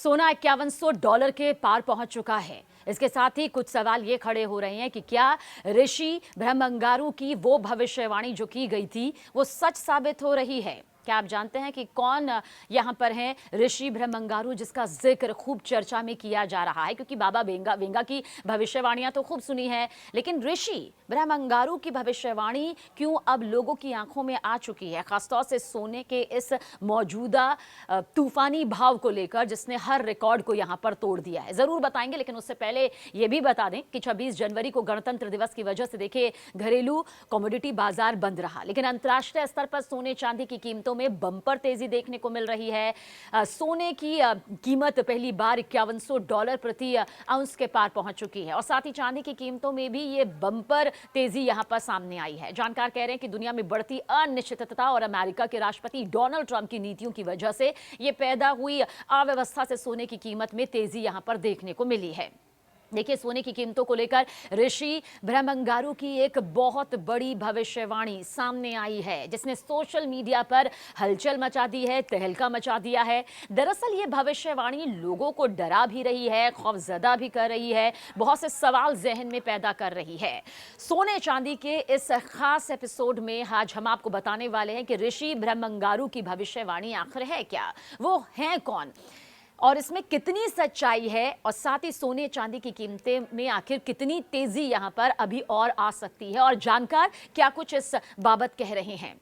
सोना $5100 के पार पहुंच चुका है। इसके साथ ही कुछ सवाल ये खड़े हो रहे हैं कि क्या ऋषि ब्रह्मंगारू की वो भविष्यवाणी जो की गई थी वो सच साबित हो रही है। क्या आप जानते हैं कि कौन यहाँ पर है ऋषि ब्रह्मंगारू, जिसका जिक्र खूब चर्चा में किया जा रहा है? क्योंकि बाबा वेंगा की भविष्यवाणियां तो खूब सुनी है, लेकिन ऋषि ब्रह्मंगारू की भविष्यवाणी क्यों अब लोगों की आंखों में आ चुकी है, खासतौर से सोने के इस मौजूदा तूफानी भाव को लेकर, जिसने हर रिकॉर्ड को यहाँ पर तोड़ दिया है। जरूर बताएंगे, लेकिन उससे पहले ये भी बता दें कि 26 जनवरी को गणतंत्र दिवस की वजह से देखिए घरेलू कमोडिटी बाजार बंद रहा, लेकिन अंतर्राष्ट्रीय स्तर पर सोने चांदी की कीमतों में बम्पर तेजी देखने को मिल रही है। सोने की कीमत पहली बार $5100 प्रति आउंस के पार पहुंच चुकी है और साथ ही चांदी की कीमतों में भी ये बम्पर तेजी यहां पर सामने आई है। जानकार कह रहे हैं कि दुनिया में बढ़ती अनिश्चितता और अमेरिका के राष्ट्रपति डोनाल्ड ट्रंप की नीतियों की वजह से ये पैदा हुई अव्यवस्था से सोने की कीमत में तेजी यहां पर देखने को मिली है। देखिए, सोने की कीमतों को लेकर ऋषि ब्रह्मंगारू की एक बहुत बड़ी भविष्यवाणी सामने आई है, जिसने सोशल मीडिया पर हलचल मचा दी है, तहलका मचा दिया है। दरअसल ये भविष्यवाणी लोगों को डरा भी रही है, खौफजदा भी कर रही है, बहुत से सवाल जहन में पैदा कर रही है। सोने चांदी के इस खास एपिसोड में आज हम आपको बताने वाले हैं कि ऋषि ब्रह्मंगारू की भविष्यवाणी आखिर है क्या, वो हैं कौन और इसमें कितनी सच्चाई है, और साथ ही सोने चांदी की कीमतें में आखिर कितनी तेजी यहां पर अभी और आ सकती है, और जानकार क्या कुछ इस बाबत कह रहे हैं।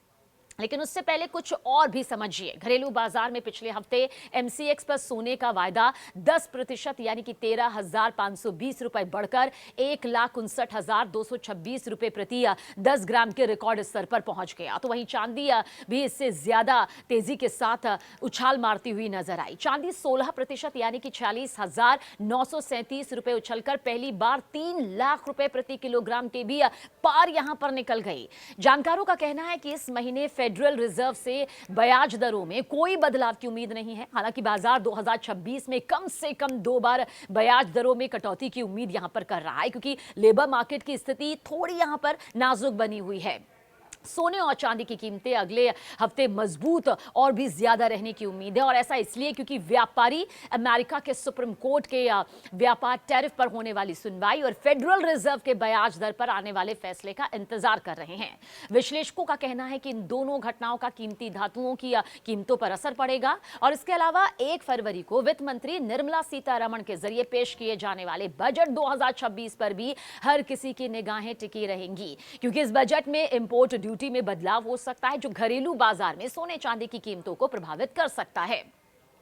लेकिन उससे पहले कुछ और भी समझिए। घरेलू बाजार में पिछले हफ्ते MCX पर सोने का वायदा 10% यानी कि 13,520 रुपए बढ़कर 1,59,226 रुपए प्रति 10 ग्राम के रिकॉर्ड स्तर पर पहुंच गया। तो वहीं चांदी भी इससे ज्यादा तेजी के साथ उछाल मारती हुई नजर आई। चांदी 16% यानी कि 46,937 रुपए उछलकर पहली बार 3 लाख रुपए प्रति किलोग्राम के भी पार यहां पर निकल गई। जानकारों का कहना है कि इस महीने फेडरल रिजर्व से ब्याज दरों में कोई बदलाव की उम्मीद नहीं है। हालांकि बाजार 2026 में कम से कम 2 बार ब्याज दरों में कटौती की उम्मीद यहां पर कर रहा है, क्योंकि लेबर मार्केट की स्थिति थोड़ी यहां पर नाजुक बनी हुई है। सोने और चांदी की कीमतें अगले हफ्ते मजबूत और भी ज्यादा रहने की उम्मीद है, और ऐसा इसलिए क्योंकि व्यापारी अमेरिका के सुप्रीम कोर्ट के व्यापार टैरिफ पर होने वाली सुनवाई और फेडरल रिजर्व के ब्याज दर पर आने वाले फैसले का इंतजार कर रहे हैं। विश्लेषकों का कहना है कि इन दोनों घटनाओं का कीमती धातुओं की कीमतों पर असर पड़ेगा, और इसके अलावा 1 फरवरी को वित्त मंत्री निर्मला सीतारमण के जरिए पेश किए जाने वाले बजट 2026 पर भी हर किसी की निगाहें टिकी रहेंगी, क्योंकि इस बजट में इंपोर्ट ड्यूटी में बदलाव हो सकता है, जो घरेलू बाजार में सोने चांदी की कीमतों को प्रभावित कर सकता है।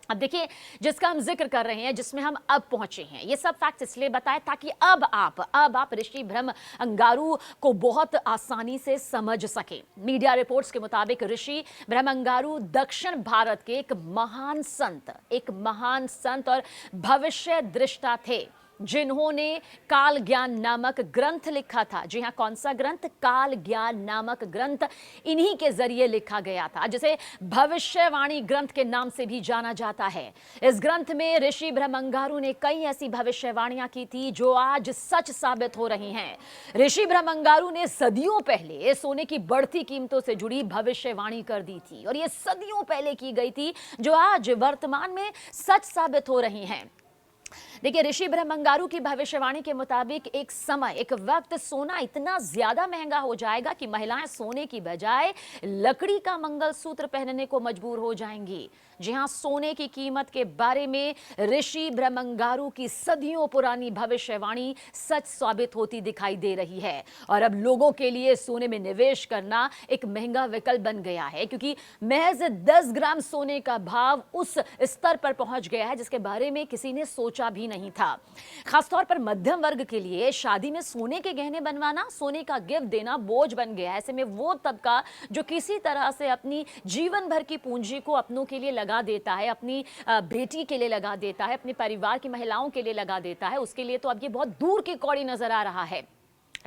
अब देखिए, जिसका हम जिक्र कर रहे हैं, जिसमें हम अब पहुंचे हैं, ये सब फैक्ट्स इसलिए बताए ताकि अब आप ऋषि ब्रह्मंगारू को बहुत आसानी से समझ सकें। मीडिया रिपोर्ट्स के मुताबिक ऋषि ब्रह्मंगारू दक्षिण भारत के एक महान संत और भविष्य दृष्टा थे, जिन्होंने काल ज्ञान नामक ग्रंथ लिखा था। जी हां, कौन सा ग्रंथ? काल ज्ञान नामक ग्रंथ इन्हीं के जरिए लिखा गया था, जिसे भविष्यवाणी ग्रंथ के नाम से भी जाना जाता है। इस ग्रंथ में ऋषि ब्रह्मंगारू ने कई ऐसी भविष्यवाणियां की थी जो आज सच साबित हो रही हैं। ऋषि ब्रह्मंगारू ने सदियों पहले सोने की बढ़ती कीमतों से जुड़ी भविष्यवाणी कर दी थी, और ये सदियों पहले की गई थी, जो आज वर्तमान में सच साबित हो रही हैं। देखिए, ऋषि ब्रह्मंगारू की भविष्यवाणी के मुताबिक एक वक्त सोना इतना ज्यादा महंगा हो जाएगा कि महिलाएं सोने की बजाय लकड़ी का मंगलसूत्र पहनने को मजबूर हो जाएंगी। जी हां, सोने की कीमत के बारे में ऋषि ब्रह्मंगारू की सदियों पुरानी भविष्यवाणी सच साबित होती दिखाई दे रही है, और अब लोगों के लिए सोने में निवेश करना एक महंगा विकल्प बन गया है, क्योंकि महज 10 ग्राम सोने का भाव उस स्तर पर पहुंच गया है जिसके बारे में किसी ने सोचा भी नहीं था। खासतौर पर मध्यम वर्ग के लिए शादी में सोने के गहने बनवाना, सोने का गिफ्ट देना बोझ बन गया है। ऐसे में वो तबका जो किसी तरह से अपनी जीवन भर की पूंजी को अपनों के लिए लगा देता है, अपनी बेटी के लिए लगा देता है, अपने परिवार की महिलाओं के लिए लगा देता है, उसके लिए तो अब ये बहुत दूर की कौड़ी नजर आ रहा है।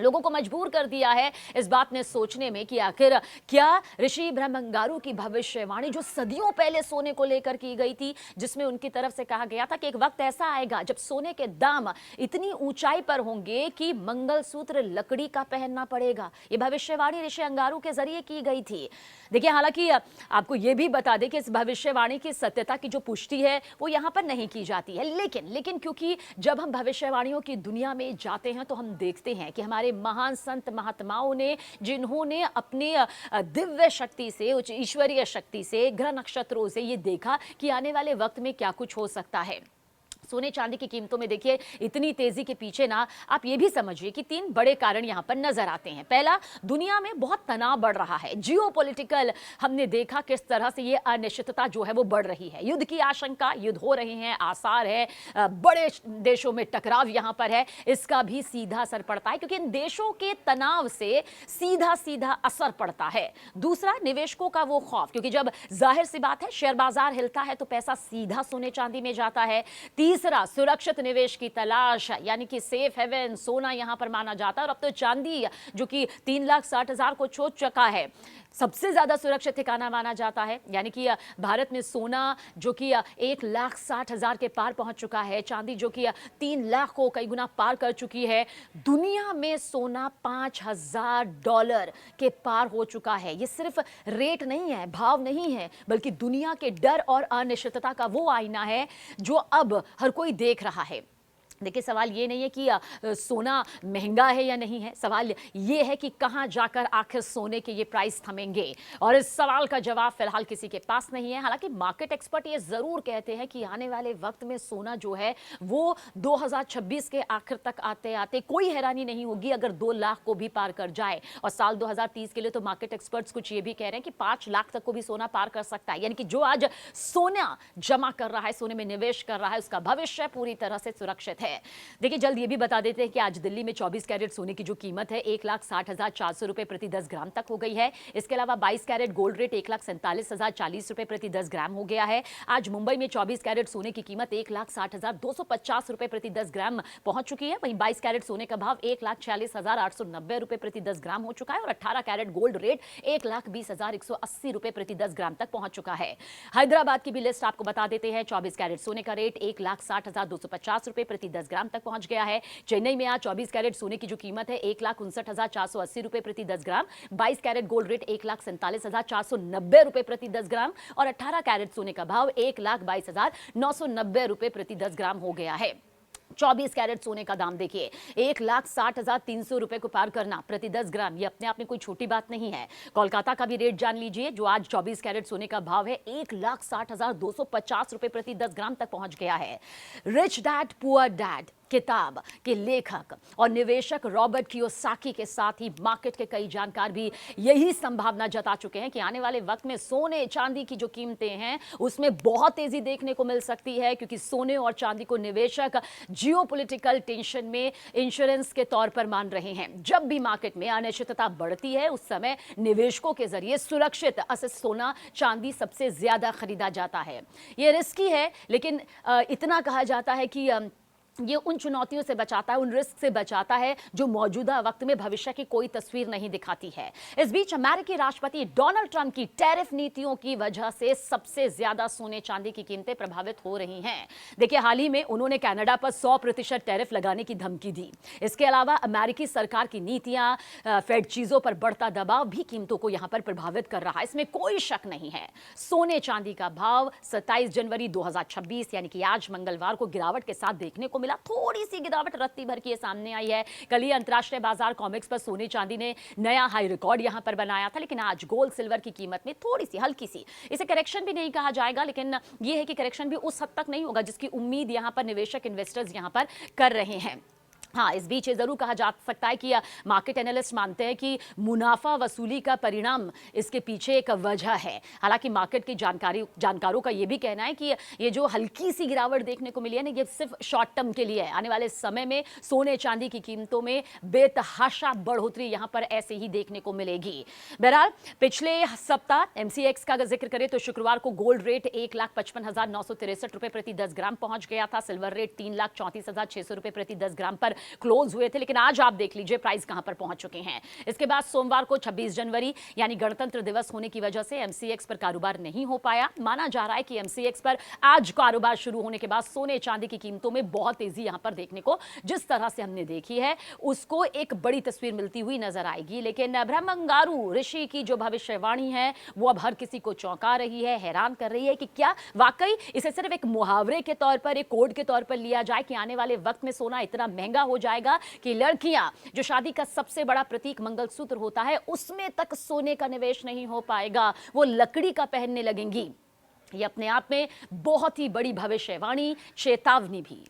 लोगों को मजबूर कर दिया है इस बात ने सोचने में कि आखिर क्या ऋषि ब्रह्मंगारू की भविष्यवाणी जो सदियों पहले सोने को लेकर की गई थी, जिसमें उनकी तरफ से कहा गया था कि एक वक्त ऐसा आएगा जब सोने के दाम इतनी ऊंचाई पर होंगे कि मंगलसूत्र लकड़ी का पहनना पड़ेगा, ये भविष्यवाणी ऋषि अंगारू के जरिए की गई थी। देखिए, हालांकि आपको यह भी बता दें कि इस भविष्यवाणी की सत्यता की जो पुष्टि है वो यहां पर नहीं की जाती है, लेकिन क्योंकि जब हम भविष्यवाणियों की दुनिया में जाते हैं तो हम देखते हैं कि हमारे महान संत महात्माओं ने, जिन्होंने अपने दिव्य शक्ति से, उच्च ईश्वरीय शक्ति से, ग्रह नक्षत्रों से ये देखा कि आने वाले वक्त में क्या कुछ हो सकता है। सोने चांदी की कीमतों में देखिए इतनी तेजी के पीछे ना आप ये भी समझिए कि 3 बड़े कारण यहां पर नजर आते हैं। पहला, दुनिया में बहुत तनाव बढ़ रहा है, जियोपॉलिटिकल हमने देखा किस तरह से ये अनिश्चितता जो है वो बढ़ रही है, युद्ध की आशंका, युद्ध हो रहे हैं, आसार है, बड़े देशों में टकराव यहां पर है, इसका भी सीधा असर पड़ता है क्योंकि इन देशों के तनाव से सीधा सीधा असर पड़ता है। दूसरा, निवेशकों का वो खौफ, क्योंकि जब जाहिर सी बात है शेयर बाजार हिलता है तो पैसा सीधा सोने चांदी में जाता है। तीसरा, सुरक्षित निवेश की तलाश, यानी कि सेफ हेवन सोना यहां पर माना जाता है। और अब तो चांदी जो कि 3,60,000 को छू चुका है, सबसे ज्यादा सुरक्षित ठिकाना माना जाता है। यानी कि भारत में सोना जो कि 1,60,000 के पार पहुंच चुका है, चांदी जो कि 3 लाख को कई गुना पार कर चुकी है, दुनिया में सोना $5,000 के पार हो चुका है। ये सिर्फ रेट नहीं है, भाव नहीं है, बल्कि दुनिया के डर और अनिश्चितता का वो आईना है जो अब हर कोई देख रहा है। देखिए, सवाल ये नहीं है कि सोना महंगा है या नहीं है, सवाल ये है कि कहां जाकर आखिर सोने के ये प्राइस थमेंगे, और इस सवाल का जवाब फिलहाल किसी के पास नहीं है। हालांकि मार्केट एक्सपर्ट ये जरूर कहते हैं कि आने वाले वक्त में सोना जो है वो 2026 के आखिर तक आते आते कोई हैरानी नहीं होगी अगर 2 लाख को भी पार कर जाए। और साल 2030 के लिए तो मार्केट एक्सपर्ट्स कुछ ये भी कह रहे हैं कि 5 लाख तक को भी सोना पार कर सकता है। यानी कि जो आज सोना जमा कर रहा है, सोने में निवेश कर रहा है, उसका भविष्य पूरी तरह से सुरक्षित है। देखिए, जल्द ये भी बता देते हैं कि आज दिल्ली में 24 कैरेट सोने की जो कीमत है 1,60,400 रुपए प्रति 10 ग्राम तक हो गई है। इसके अलावा 22 कैरेट गोल्ड रेट 1,47,040 रुपए प्रति 10 ग्राम हो गया है। आज मुंबई में 24 कैरेट सोने की कीमत 1,60,250 रुपए प्रति 10 ग्राम पहुंच चुकी है। वहीं 22 कैरेट सोने का भाव 1,46,890 रुपए प्रति 10 ग्राम हो चुका है और 18 कैरेट गोल्ड रेट 1,20,180 रुपए प्रति 10 ग्राम तक पहुंच चुका है। हैदराबाद की भी लिस्ट आपको बता देते हैं। 24 कैरेट सोने का रेट 1,60,250 रुपए प्रति 10 ग्राम तक पहुंच गया है। चेन्नई में आज 24 कैरेट सोने की जो कीमत है 1,59,480 रुपए प्रति 10 ग्राम, 22 कैरेट गोल्ड रेट 1,47,490 रुपए प्रति 10 ग्राम और 18 कैरेट सोने का भाव 1,22,990 रुपए प्रति 10 ग्राम हो गया है। 24 कैरेट सोने का दाम देखिए 1,60,300 रुपए को पार करना प्रति 10 ग्राम, ये अपने आप में कोई छोटी बात नहीं है। कोलकाता का भी रेट जान लीजिए, जो आज 24 कैरेट सोने का भाव है 1,60,250 रुपए प्रति 10 ग्राम तक पहुंच गया है। रिच डैड पुअर डैड किताब के लेखक और निवेशक रॉबर्ट कियोसाकी के साथ ही मार्केट के कई जानकार भी यही संभावना जता चुके हैं कि आने वाले वक्त में सोने चांदी की जो कीमतें हैं उसमें बहुत तेजी देखने को मिल सकती है, क्योंकि सोने और चांदी को निवेशक जियोपॉलिटिकल टेंशन में इंश्योरेंस के तौर पर मान रहे हैं। जब भी मार्केट में अनिश्चितता बढ़ती है उस समय निवेशकों के जरिए सुरक्षित असेट सोना चांदी सबसे ज्यादा खरीदा जाता है। ये रिस्की है, लेकिन इतना कहा जाता है कि ये उन चुनौतियों से बचाता है, उन रिस्क से बचाता है जो मौजूदा वक्त में भविष्य की कोई तस्वीर नहीं दिखाती है। इस बीच अमेरिकी राष्ट्रपति डोनाल्ड ट्रंप की टैरिफ नीतियों की वजह से सबसे ज्यादा सोने चांदी की कीमतें प्रभावित हो रही हैं। देखिए, हाल ही में उन्होंने कनाडा पर 100% टैरिफ लगाने की धमकी दी। इसके अलावा अमेरिकी सरकार की नीतियां, फेड चीजों पर बढ़ता दबाव भी कीमतों को यहां पर प्रभावित कर रहा है, इसमें कोई शक नहीं है। सोने चांदी का भाव 27 जनवरी 2026 यानी कि आज मंगलवार को गिरावट के साथ देखने को मिला। थोड़ी सी गिरावट रत्ती भर की सामने आई है। कल ही अंतरराष्ट्रीय बाजार कॉमिक्स पर सोने चांदी ने नया हाई रिकॉर्ड यहां पर बनाया था, लेकिन आज गोल्ड सिल्वर की कीमत में थोड़ी सी हल्की सी, इसे करेक्शन भी नहीं कहा जाएगा, लेकिन यह है कि करेक्शन भी उस हद तक नहीं होगा जिसकी उम्मीद यहां पर निवेशक इन्वेस्टर्स यहां पर कर रहे हैं। हाँ, इस बीच ये जरूर कहा जा सकता है कि मार्केट एनालिस्ट मानते हैं कि मुनाफा वसूली का परिणाम इसके पीछे एक वजह है। हालांकि मार्केट की जानकारों का ये भी कहना है कि ये जो हल्की सी गिरावट देखने को मिली है ना, ये सिर्फ शॉर्ट टर्म के लिए है। आने वाले समय में सोने चांदी की कीमतों में बेतहाशा बढ़ोतरी यहां पर ऐसे ही देखने को मिलेगी। बहरहाल, पिछले सप्ताह एमसीएक्स का जिक्र करें तो शुक्रवार को गोल्ड रेट 1,55,963 रुपए प्रति 10 ग्राम पहुंच गया था। सिल्वर रेट 3,34,600 रुपए प्रति 10 ग्राम पर क्लोज हुए थे, लेकिन आज आप देख लीजिए प्राइस कहां पर पहुंच चुके हैं। इसके बाद सोमवार को 26 जनवरी यानी गणतंत्र दिवस होने की वजह से एमसीएक्स पर कारोबार नहीं हो पाया। माना जा रहा है कि एमसीएक्स पर आज कारोबार शुरू होने के बाद सोने चांदी की कीमतों में बहुत तेजी यहां पर देखने को जिस तरह से हमने देखी है उसको एक बड़ी तस्वीर मिलती हुई नजर आएगी। लेकिन ब्रह्मंगारू ऋषि की जो भविष्यवाणी है वो अब हर किसी को चौंका रही है, हैरान कर रही है कि क्या वाकई इसे सिर्फ एक मुहावरे के तौर पर, एक कोड के तौर पर लिया जाए कि आने वाले वक्त में सोना इतना महंगा हो जाएगा कि लड़कियां जो शादी का सबसे बड़ा प्रतीक मंगलसूत्र होता है उसमें तक सोने का निवेश नहीं हो पाएगा, वो लकड़ी का पहनने लगेंगी। ये अपने आप में बहुत ही बड़ी भविष्यवाणी, चेतावनी भी।